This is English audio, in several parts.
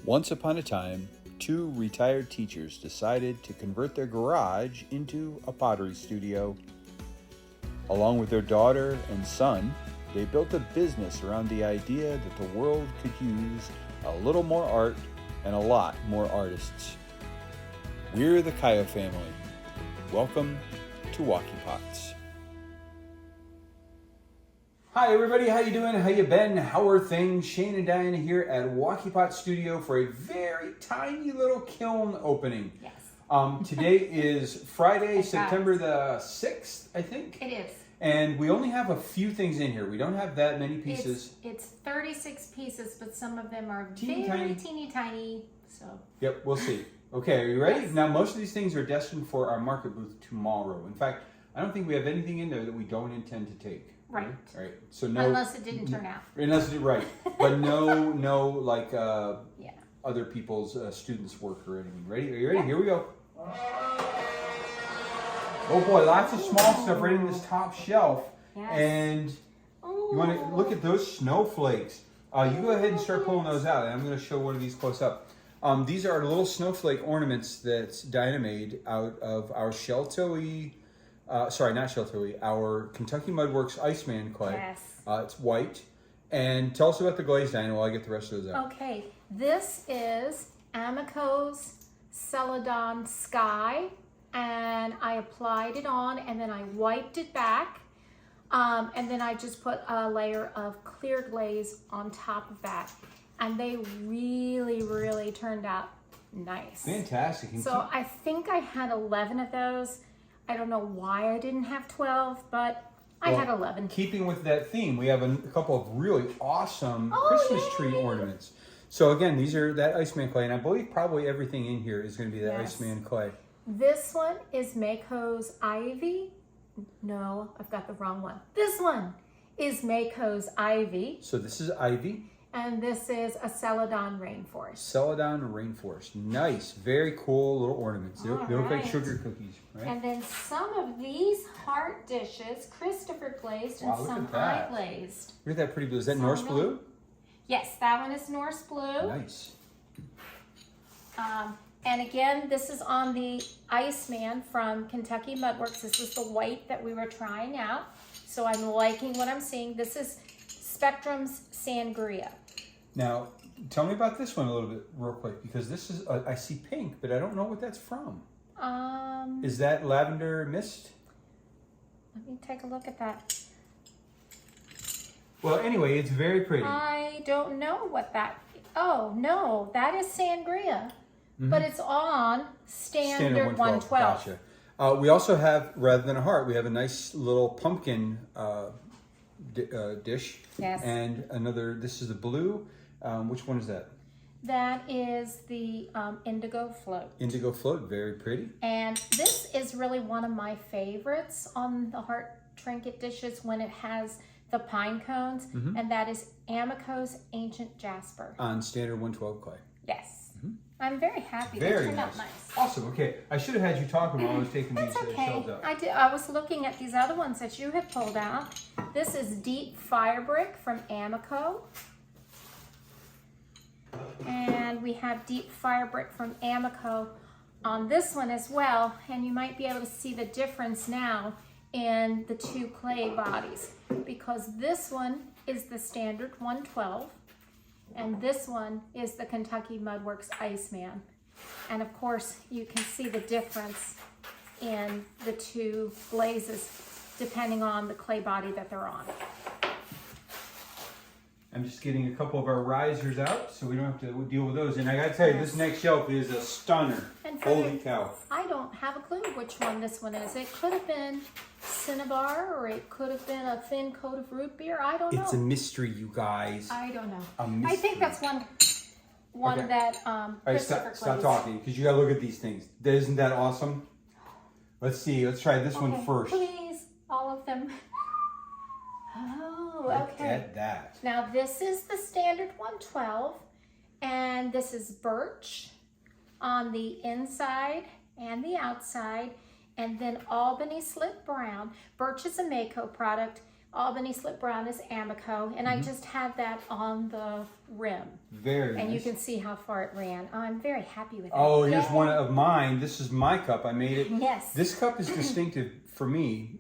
Once upon a time, two retired teachers decided to convert their garage into a pottery studio. Along with their daughter and son, they built a business around the idea that the world could use a little more art and a lot more artists. We're the Kaya family. Welcome to Wocky Pots. Hi everybody, how you doing? How you been? How are things? Shane and Diana here at Wocky Pot Studio for a very tiny little kiln opening. Yes. Today is Friday, September the 6th, I think. It is. And we only have a few things in here. We don't have that many pieces. It's 36 pieces, but some of them are Teeny tiny. So. Yep, we'll see. Okay, are you ready? Yes. Now, most of these things are destined for our market booth tomorrow. In fact, I don't think we have anything in there that we don't intend to take. Right. All right. So no. Unless it didn't turn out. Unless it right, but no, like Yeah. other people's students' work or anything. Ready? Are you ready? Yeah. Here we go. Oh boy, lots of small stuff right in this top shelf. Yes. And you want to look at those snowflakes. You go ahead and start pulling those out, and I'm going to show one of these close up. These are little snowflake ornaments that Dinah made out of our our Kentucky Mudworks Iceman clay. Yes. It's white. And tell us about the glaze, Dinah, while I get the rest of those out. Okay, this is Amaco's Celadon Sky, and I applied it on, and then I wiped it back, and then I just put a layer of clear glaze on top of that, and they really turned out nice. Fantastic. So I think I had 11 of those. I don't know why I didn't have 12, but I had 11. Keeping with that theme, we have a couple of really awesome Oh, Christmas yay. tree ornaments. So again, these are that Iceman clay, and I believe probably everything in here is going to be that Yes. Iceman clay. This one is Mayco's Ivy. No, I've got the wrong one. This one is Mayco's Ivy, So this is Ivy. and this is a Celadon Rainforest. Celadon Rainforest. Nice. Very cool little ornaments. They look like Alright. sugar cookies, right? And then some of these heart dishes, Christopher glazed, and Wow, look some at that. I glazed. Look at that pretty blue. Is that So Norse nice. blue? Yes, that one is Norse blue. Nice. And again, this is on the Iceman from Kentucky Mudworks. This is the white that we were trying out. So I'm liking what I'm seeing. This is Spectrum's Sangria. Now, tell me about this one a little bit real quick, because this is, I see pink, but I don't know what that's from. Is that lavender mist? Let me take a look at that. Well, anyway, it's very pretty. I don't know what that, oh no, that is Sangria. But it's on standard 112. Gotcha. We also have, rather than a heart, we have a nice little pumpkin dish. Yes. And another, this is the blue. Which one is that? That is the indigo float. Indigo float, very pretty. And this is really one of my favorites on the heart trinket dishes when it has the pine cones. And that is Amaco's Ancient Jasper. On standard 112 clay. Yes. I'm very happy. Very They turned nice. out nice. Awesome. Okay, I should have had you talking while I was taking these That's okay. shelves out. I was looking at these other ones that you have pulled out. This is Deep Firebrick from Amaco. And we have Deep Firebrick from Amaco on this one as well. And you might be able to see the difference now in the two clay bodies, because this one is the standard 112. And this one is the Kentucky Mudworks Iceman. And of course, you can see the difference in the two glazes depending on the clay body that they're on. I'm just getting a couple of our risers out so we don't have to deal with those. And I gotta tell you, this next shelf is a stunner. And Holy cow. I don't have a clue which one this one is. It could have been cinnabar, or it could have been a thin coat of root beer. I don't know. It's a mystery, you guys. I don't know. A mystery. I think that's one Okay. that All right, Christopher stop glazed. talking, because you gotta look at these things. Isn't that awesome? Let's see. Let's try this one Okay, first. please, all of them. Oh, Look okay. at that. Now this is the standard 112, and this is birch on the inside and the outside, and then Albany slit brown. Birch is a Mayco product, Albany slip brown is Amaco, and I just had that on the rim. Very nice. And you can see how far it ran. Oh, I'm very happy with that. Oh, here's one of mine. This is my cup. I made it. Yes. This cup is distinctive for me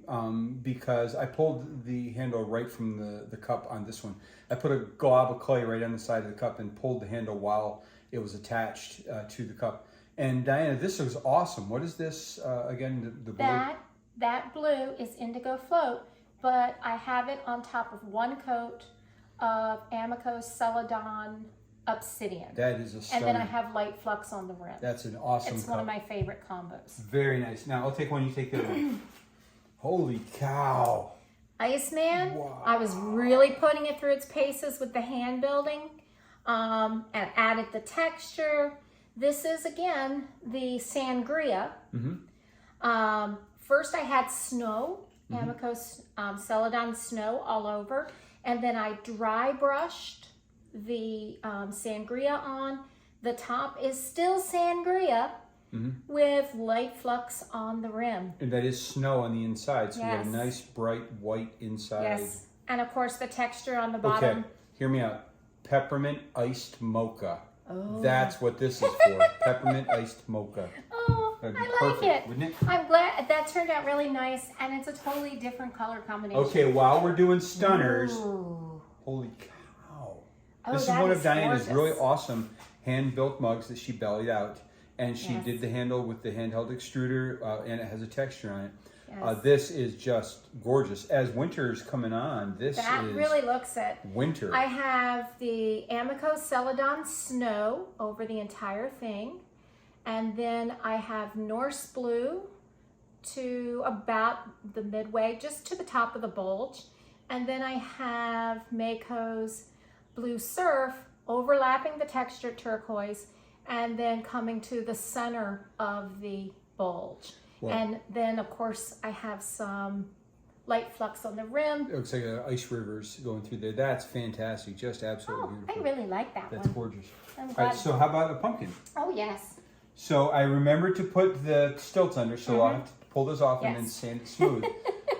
because I pulled the handle right from the cup on this one. I put a glob of clay right on the side of the cup and pulled the handle while it was attached to the cup. And Diana, this was awesome. What is this again? The blue? That blue is indigo float, but I have it on top of one coat of Amaco celadon obsidian. That is a stunning. And then I have light flux on the rim. That's an awesome It's cup. one of my favorite combos. Very nice. Now I'll take one, you take the other one. Holy cow. Iceman, Wow. I was really putting it through its paces with the hand building and added the texture. This is, again, the sangria. First I had snow, Amaco celadon snow all over, and then I dry brushed the sangria on. The top is still sangria with light flux on the rim. And that is snow on the inside, so Yes. we have a nice bright white inside. Yes, and of course the texture on the bottom. Okay, hear me out. Peppermint iced mocha. Oh. That's what this is for. Peppermint iced mocha. Oh, That'd be I like perfect, it. wouldn't it? I'm glad that turned out really nice, and it's a totally different color combination. Okay, while we're doing stunners, Ooh. holy cow. Oh, This is that one is of Diana's gorgeous. really awesome hand-built mugs that she bellied out. And she Yes. did the handle with the handheld extruder, and it has a texture on it. Yes. This is just gorgeous. As winter's coming on, this That is really looks it. winter. I have the Amaco celadon snow over the entire thing, and then I have Norse blue to about the midway, just to the top of the bulge, and then I have Mayco's blue surf overlapping the textured turquoise, and then coming to the center of the bulge. Wow. And then, of course, I have some light flux on the rim. It looks like ice rivers going through there. That's fantastic. Just absolutely Oh, I beautiful. really like that That's one. gorgeous. I'm All glad. right, so how about a pumpkin? Oh, yes. So I remembered to put the stilts under, so I'll have to pull those off and then Yes. sand it smooth.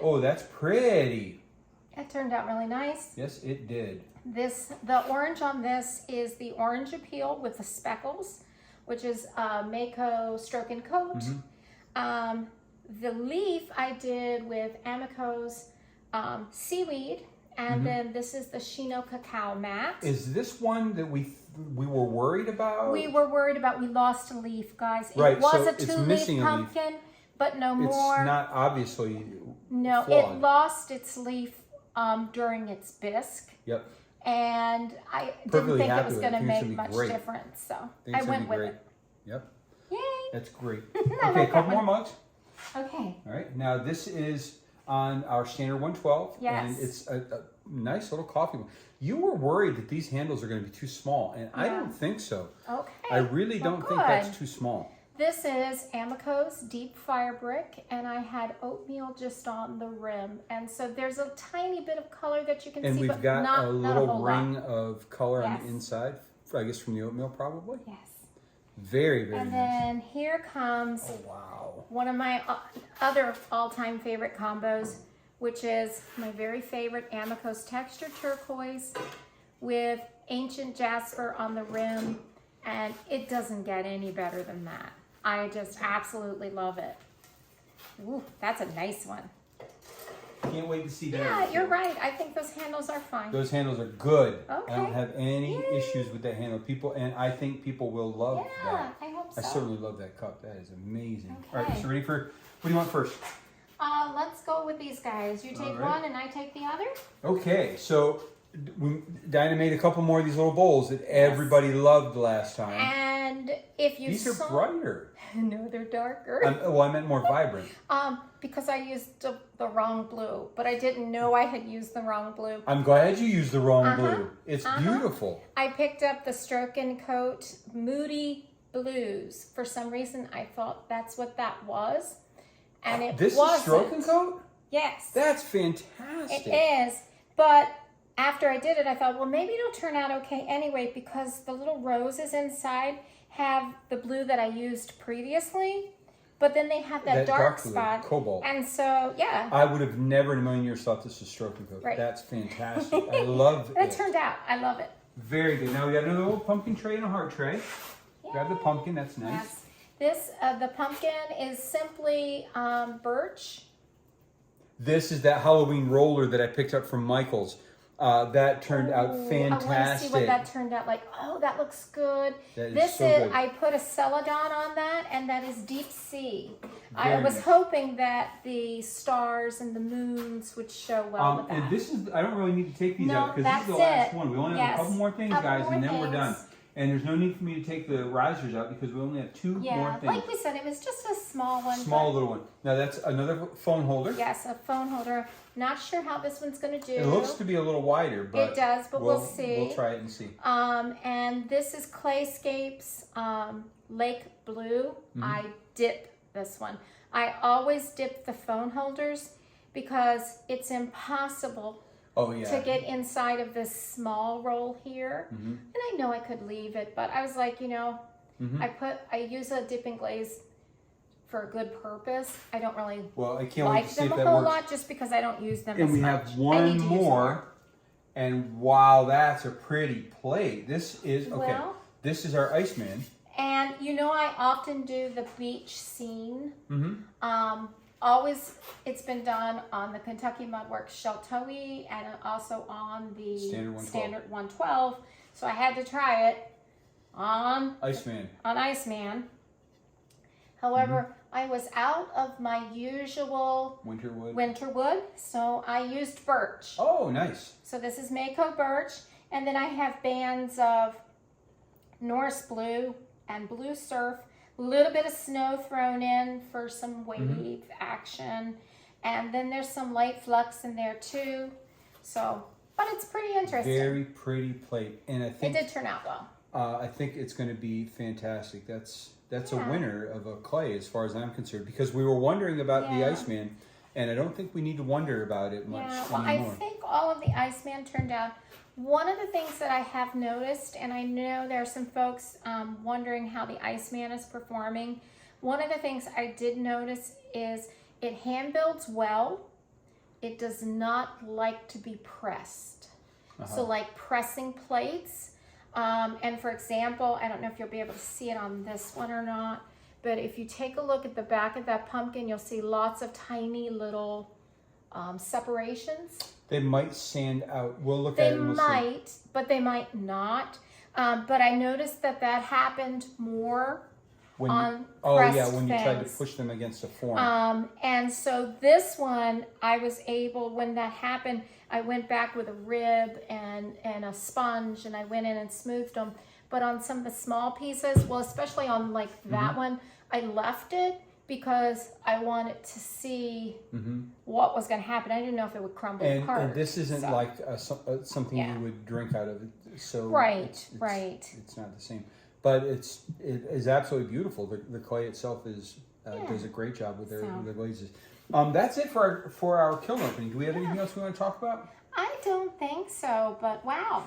Oh, that's pretty. It turned out really nice. Yes, it did. The orange on this is the orange appeal with the speckles, which is Mayco stroke and coat. The leaf I did with Amaco's seaweed, and then this is the Shino cacao mat. Is this one that we were worried about? We were worried about, we lost a leaf, guys. Right, It was so a it's 2-leaf missing a leaf. pumpkin, but no It's more. not obviously No, flawed. it lost its leaf during its bisque. Yep. And I Perfectly didn't think it happy was with going it. to Think it's make gonna be much great. difference, so Think I it's gonna went be with great. it. Yep. Yay! That's great. I Okay, a like that couple more one. mugs. Okay. All right. Now this is on our standard 112. Yes. And it's a nice little coffee one. You were worried that these handles are going to be too small, and I Yeah. don't think so. Okay. I really Well, don't think that's good. too small. This is Amaco's deep firebrick, and I had oatmeal just on the rim, and so there's a tiny bit of color that you can And see, we've but got not a not little whole ring lot. of color on the Yes. inside, I guess from the oatmeal probably. Yes. Very, very And nice. then here comes Oh, wow. one of my other all-time favorite combos, which is my very favorite Amaco's textured turquoise with ancient jasper on the rim, and it doesn't get any better than that. I just absolutely love it. Ooh, that's a nice one. Can't wait to see that. Yeah, you're right. I think those handles are fine. Those handles are good. Okay. I don't have any Yay. issues with that handle. People, and I think people will love Yeah, that. I hope so. I certainly love that cup. That is amazing. All Okay. right, so ready for, what do you want first? Let's go with these guys. You take All right. one and I take the other. Okay, so Dinah made a couple more of these little bowls that everybody loved last time. And if you These are saw... brighter. No, they're darker. Well, I meant more vibrant. Because I used the wrong blue, but I didn't know I had used the wrong blue. I'm glad you used the wrong blue. It's beautiful. I picked up the Stroke and Coat Moody Blues. For some reason, I thought that's what that was. And it This wasn't. is Stroke and Coat? Yes. That's fantastic. It is. But after I did it, I thought, well, maybe it'll turn out okay anyway, because the little roses inside have the blue that I used previously. but then they have that dark blue, spot. cobalt. And so, yeah. I would have never in a million years thought this was stroke and coat. Right. That's fantastic. I love it. It turned out. I love it. Very good. Now we got another little pumpkin tray and a heart tray. Yay. Grab the pumpkin. That's nice. Yes. This, the pumpkin is simply birch. This is that Halloween roller that I picked up from Michael's. That turned out fantastic. I want to see what that turned out like. Oh, that looks good. This is good. I put a celadon on that, and that is deep sea. I Very was nice. hoping that the stars and the moons would show well with that. And this is, I don't really need to take these out because this is the that's last it. one. We only have a couple more things, guys, and then we're done. And there's no need for me to take the risers out because we only have two more things. Like we said, it was just a small one. Small little one. Now that's another phone holder. Yes, a phone holder. Not sure how this one's going to do. It looks to be a little wider, but it does, but we'll see. We'll try it and see. And this is Clayscapes Lake Blue. I dip this one. I always dip the phone holders because it's impossible to get inside of this small roll here. And I know I could leave it, but I was like, you know, I use a dipping glaze for a good purpose. I don't really I can't wait like to see them if a that whole works. lot just because I don't use them And as we much. have one more. And wow, that's a pretty plate. This is, Well, this is our Iceman. And you know, I often do the beach scene. Always, it's been done on the Kentucky Mudworks Sheltoe and also on the Standard 112. So I had to try it on Iceman. However, I was out of my usual winter wood, so I used birch. Oh, nice. So this is Mayco birch, and then I have bands of Norse blue and blue surf, a little bit of snow thrown in for some wave action, and then there's some light flux in there too. So, but it's pretty interesting. Very pretty plate, and I think it did turn out well. I think it's going to be fantastic. That's a winner of a clay as far as I'm concerned, because we were wondering about the Iceman, and I don't think we need to wonder about it much anymore. I think all of the Iceman turned out. One of the things that I have noticed, and I know there are some folks wondering how the Iceman is performing. One of the things I did notice is it hand builds well. It does not like to be pressed. So like pressing plates. And for example, I don't know if you'll be able to see it on this one or not, but if you take a look at the back of that pumpkin, you'll see lots of tiny little separations. They might sand out. We'll look at it and we'll see. They might, but they might not. But I noticed that happened more on pressed when you things. tried to push them against a form. And so this one, I was able, when that happened, I went back with a rib and a sponge, and I went in and smoothed them. But on some of the small pieces, well, especially on like that one, I left it because I wanted to see what was going to happen. I didn't know if it would crumble apart. And this isn't like something you would drink out of. So it's not the same. But it is absolutely beautiful. The clay itself does a great job with their glazes. That's it for our kiln opening. Do we have anything else we want to talk about? I don't think so, but wow.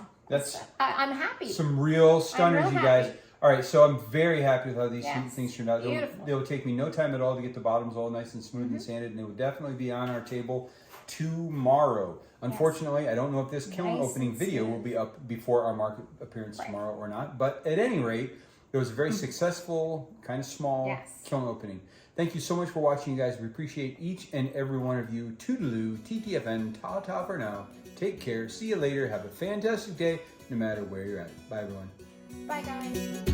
I'm happy. Some real stunners, you guys. Happy. All right, so I'm very happy with how these things turned out. Beautiful. They'll take me no time at all to get the bottoms all nice and smooth and sanded, and it will definitely be on our table tomorrow. Unfortunately, I don't know if this kiln opening video will be up before our market appearance tomorrow or not, but at any rate, it was a very successful, kind of small kiln opening. Thank you so much for watching, you guys. We appreciate each and every one of you. Toodaloo, TTFN, ta-ta for now. Take care. See you later. Have a fantastic day, no matter where you're at. Bye, everyone. Bye, guys.